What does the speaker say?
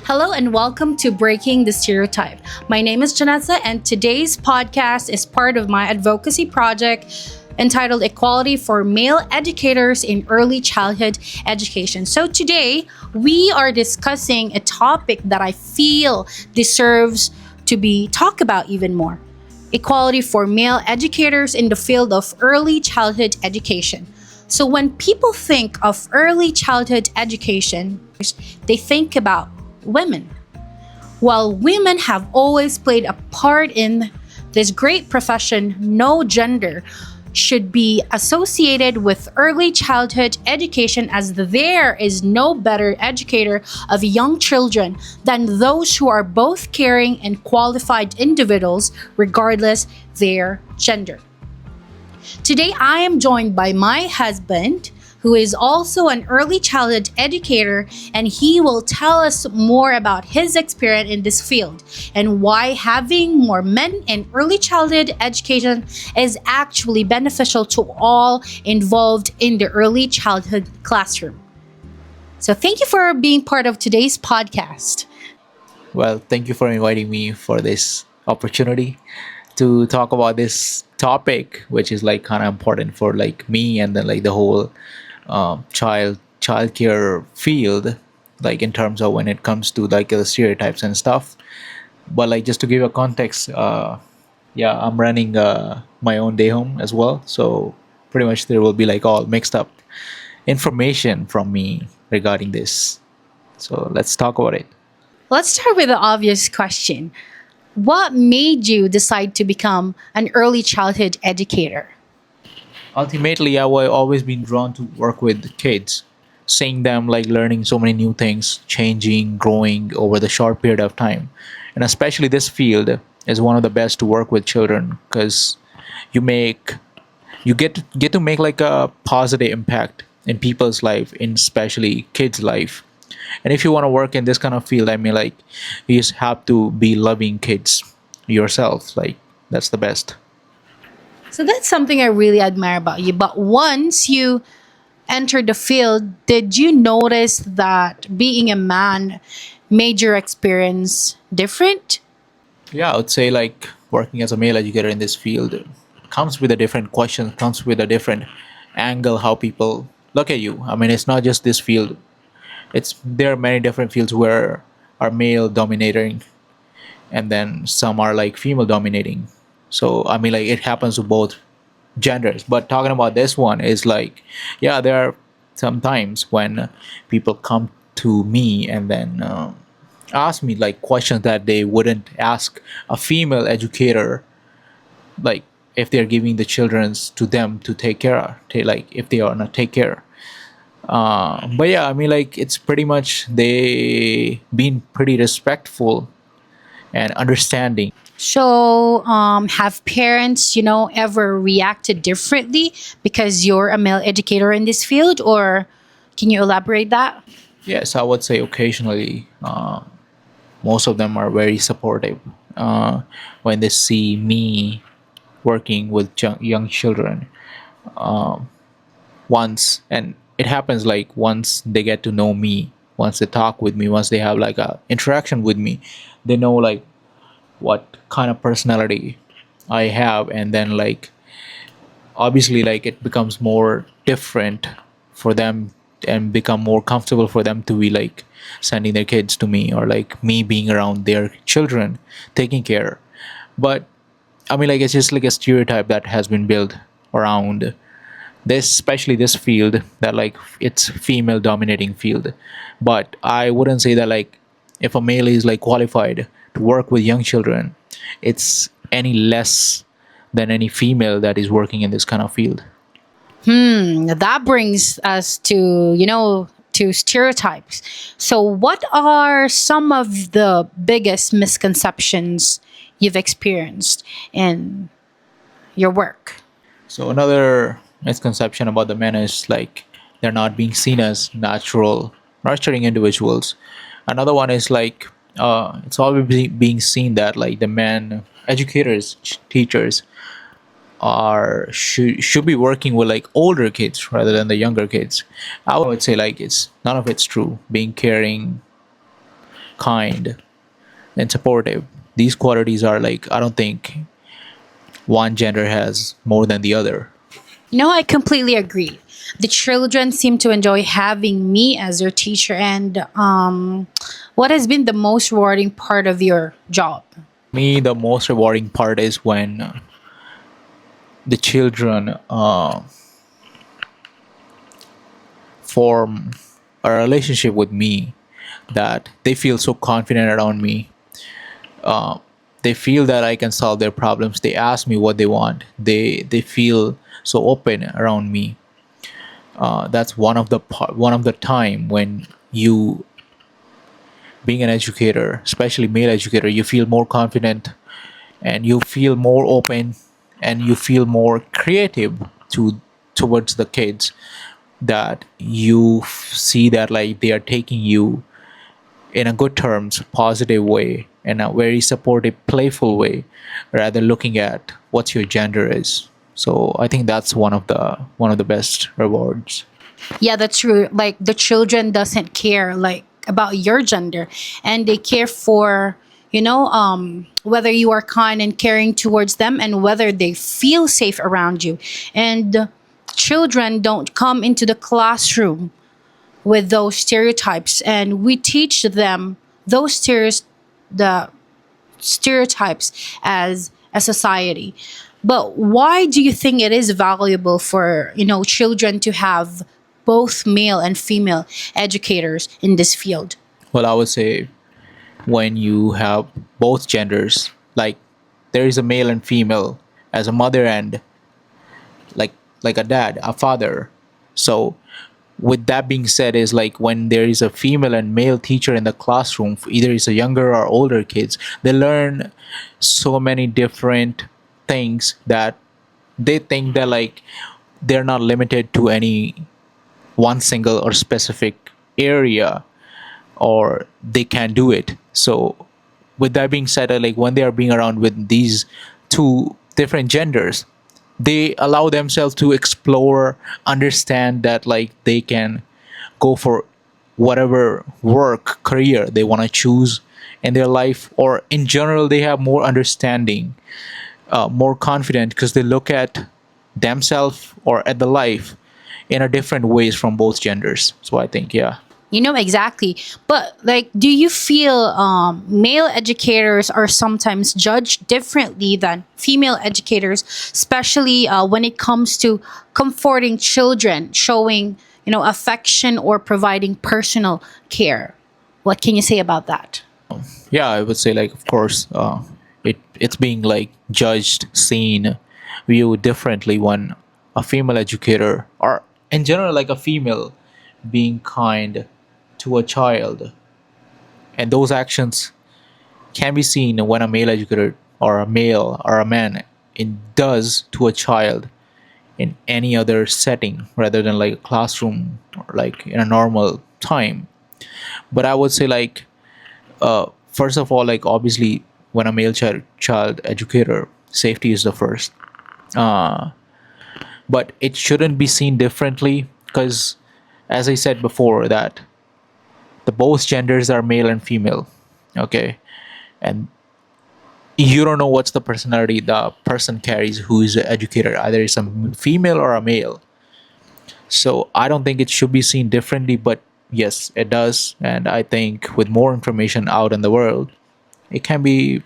Hello and welcome to Breaking the Stereotype. My name is Janessa, and today's podcast is part of my advocacy project entitled Equality for Male Educators in Early Childhood Education. So today we are discussing a topic that I feel deserves to be talked about even more. Equality for male educators in the field of early childhood education. So when people think of early childhood education, they think about women. While women have always played a part in this great profession, no gender should be associated with early childhood education, as there is no better educator of young children than those who are both caring and qualified individuals regardless their gender. Today I am joined by my husband, who is also an early childhood educator, and he will tell us more about his experience in this field and why having more men in early childhood education is actually beneficial to all involved in the early childhood classroom. So thank you for being part of today's podcast. Well, thank you for inviting me for this opportunity to talk about this topic, which is like kind of important for like me and then like the whole childcare field, like in terms of when it comes to like the stereotypes and stuff. But like just to give a context, yeah, I'm running my own day home as well, so pretty much there will be like all mixed up information from me regarding this. So let's talk about it. Let's start with the obvious question. What made you decide to become an early childhood educator? Ultimately, I've always been drawn to work with kids, seeing them like learning so many new things, changing, growing over the short period of time. And especially this field is one of the best to work with children because you make you get to make like a positive impact in people's life, in especially kids' life. And if you want to work in this kind of field, I mean, like, you just have to be loving kids yourself. Like, that's the best. So that's something I really admire about you. But once you entered the field, did you notice that being a man made your experience different? Yeah, I would say like working as a male educator in this field comes with a different question, comes with a different angle how people look at you. I mean, it's not just this field. It's there are many different fields where are male dominating, and then some are like female dominating. So I mean, like, it happens to both genders. But talking about this one is like, yeah, there are some times when people come to me and then ask me like questions that they wouldn't ask a female educator, like if they're giving the children's to them to take care of, like if they are not take care. But yeah, I mean, like, it's pretty much they been pretty respectful and understanding. So, have parents, ever reacted differently because you're a male educator in this field, or can you elaborate that? Yes, I would say occasionally, most of them are very supportive when they see me working with young children. Once, and it happens like once they get to know me, once they talk with me, once they have like a interaction with me, they know like what kind of personality I have, and then like obviously like it becomes more different for them and become more comfortable for them to be like sending their kids to me, or like me being around their children taking care. But I mean, like, it's just like a stereotype that has been built around this, especially this field, that like it's female dominating field. But I wouldn't say that like if a male is like qualified to work with young children, it's any less than any female that is working in this kind of field. That brings us to stereotypes. So, what are some of the biggest misconceptions you've experienced in your work? So another misconception about the men is like they're not being seen as natural, nurturing individuals. Another one is like it's always being seen that like the men educators, teachers should be working with like older kids rather than the younger kids. I would say like it's none of it's true. Being caring, kind, and supportive. These qualities are like, I don't think one gender has more than the other. No, I completely agree. The children seem to enjoy having me as their teacher. And what has been the most rewarding part of your job? Me, the most rewarding part is when the children form a relationship with me, that they feel so confident around me. They feel that I can solve their problems. They ask me what they want. They feel so open around me. That's one of the time when you, being an educator, especially male educator, you feel more confident, and you feel more open, and you feel more creative towards the kids, that you see that like they are taking you in a good terms, positive way, in a very supportive, playful way, rather looking at what your gender is. So I think that's one of the best rewards. Yeah, that's true. Like the children doesn't care like about your gender, and they care for whether you are kind and caring towards them, and whether they feel safe around you. And children don't come into the classroom with those stereotypes, and we teach them those the stereotypes as a society. But why do you think it is valuable for children to have both male and female educators in this field? Well, I would say when you have both genders, like there is a male and female as a mother and like a dad, a father. So with that being said, is like when there is a female and male teacher in the classroom, either it's a younger or older kids, they learn so many different things that they think that like they're not limited to any one single or specific area, or they can do it. So with that being said, like when they are being around with these two different genders, they allow themselves to explore, understand that like they can go for whatever work career they want to choose in their life, or in general they have more understanding, more confident, because they look at themselves or at the life in a different ways from both genders. So I think, yeah. Exactly. But like, do you feel male educators are sometimes judged differently than female educators, especially when it comes to comforting children, showing affection, or providing personal care? What can you say about that? Yeah, I would say like, of course, it's being like judged, seen, viewed differently when a female educator, or in general like a female, being kind to a child, and those actions can be seen when a male educator or a male or a man in does to a child in any other setting rather than like a classroom or like in a normal time. But I would say like, first of all, like obviously when a male child educator, safety is the first. But it shouldn't be seen differently, because as I said before, that the both genders are male and female. Okay. And you don't know what's the personality the person carries who is an educator, either it's a female or a male. So I don't think it should be seen differently, but yes, it does. And I think with more information out in the world, it can be